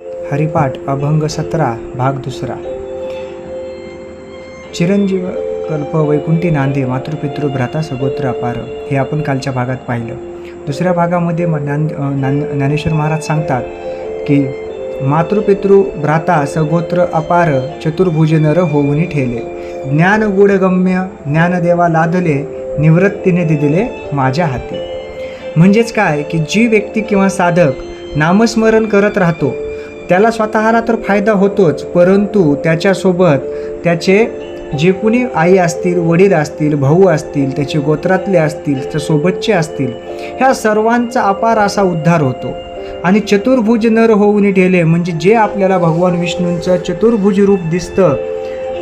हरिपाठ अभंग 17 भाग 2. चिरंजीव कल्प वैकुंठी नांदे मातृपितृ भ्राता सगोत्र अपार. हे आपण कालच्या भागात पाहिलं. दुसऱ्या भागामध्ये ज्ञानेश्वर महाराज सांगतात की मातृपितृ भ्राता सगोत्र अपार चतुर्भुज नर होऊनी ठेले. ज्ञान गूढगम्य ज्ञानदेवा लादले निवृत्तीने दिले माझ्या हाती. म्हणजेच काय की जी व्यक्ती किंवा साधक नामस्मरण करत राहतो त्याला स्वतःला तर फायदा होतोच, परंतु त्याच्यासोबत त्याचे जे कुणी आई असतील, वडील असतील, भाऊ असतील, त्याचे गोत्रातले असतील, त्या सोबतचे असतील, ह्या सर्वांचा अपार असा उद्धार होतो. आणि चतुर्भुज नर होऊन ठेले म्हणजे जे आपल्याला भगवान विष्णूंचं चतुर्भुज रूप दिसतं,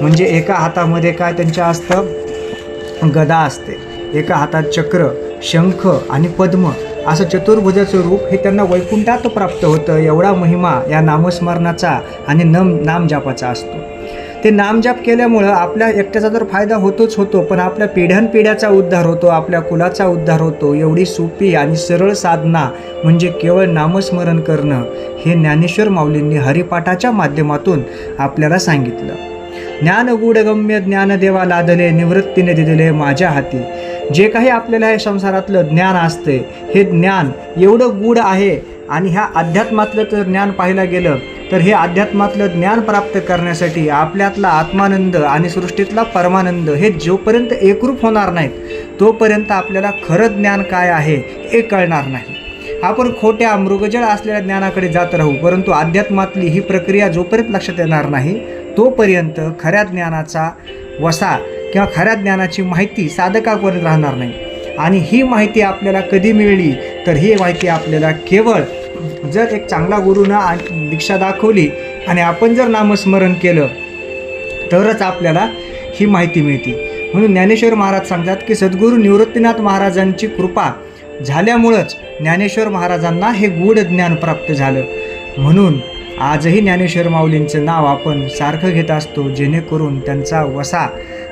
म्हणजे एका हातामध्ये काय त्यांच्या असतं, गदा असते, एका हातात चक्र, शंख आणि पद्म असं चतुर्भुजाचं रूप हे त्यांना वैकुंठात प्राप्त होतं. एवढा महिमा या नामस्मरणाचा आणि नामजापाचा असतो. ते नामजाप केल्यामुळं आपल्या एकट्याचा तर फायदा होतोच होतो, पण आपल्या पिढ्यानपिढ्याचा उद्धार होतो, आपल्या कुलाचा उद्धार होतो. एवढी सोपी आणि सरळ साधना म्हणजे केवळ नामस्मरण करणं हे ज्ञानेश्वर माऊलींनी हरिपाठाच्या माध्यमातून आपल्याला सांगितलं. ज्ञान गूढगम्य ज्ञानदेवा लादले निवृत्तीने दिले माझ्या हाती. जे काही आपल्याला हे संसारातलं ज्ञान असते हे ज्ञान एवढं गूढ आहे. आणि ह्या अध्यात्मातलं जर ज्ञान पाहायला गेलं तर हे अध्यात्मातलं ज्ञान प्राप्त करण्यासाठी आपल्यातला आत्मानंद आणि सृष्टीतला परमानंद हे जोपर्यंत एकरूप होणार नाहीत तोपर्यंत आपल्याला खरं ज्ञान काय आहे हे कळणार नाही. आपण खोट्या मृगजळ असलेल्या ज्ञानाकडे जात राहू, परंतु अध्यात्मातली ही प्रक्रिया जोपर्यंत लक्षात येणार नाही तोपर्यंत खऱ्या ज्ञानाचा वसा किंवा खऱ्या ज्ञानाची माहिती साधकापर्यंत राहणार नाही. आणि ही माहिती आपल्याला कधी मिळली तर ही माहिती आपल्याला केवळ जर एक चांगला गुरुनं दीक्षा दाखवली आणि आपण जर नामस्मरण केलं तरच आपल्याला ही माहिती मिळते. म्हणून ज्ञानेश्वर महाराज सांगतात की सद्गुरू निवृत्तीनाथ महाराजांची कृपा झाल्यामुळंच ज्ञानेश्वर महाराजांना हे गूढ ज्ञान प्राप्त झालं. म्हणून आजही ज्ञानेश्वर माऊलींचं नाव आपण सारखं घेत असतो, जेणेकरून त्यांचा वसा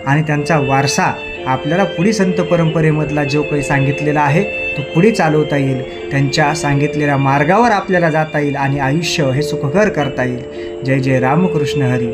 आणि त्यांचा वारसा आपल्याला पुढील संत परंपरेमधला जो काही सांगितलेला आहे तो पुढे चालवता येईल. त्यांच्या सांगितलेल्या मार्गावर आपल्याला जाता येईल आणि आयुष्य हे सुखकर करता येईल. जय जय रामकृष्ण हरी.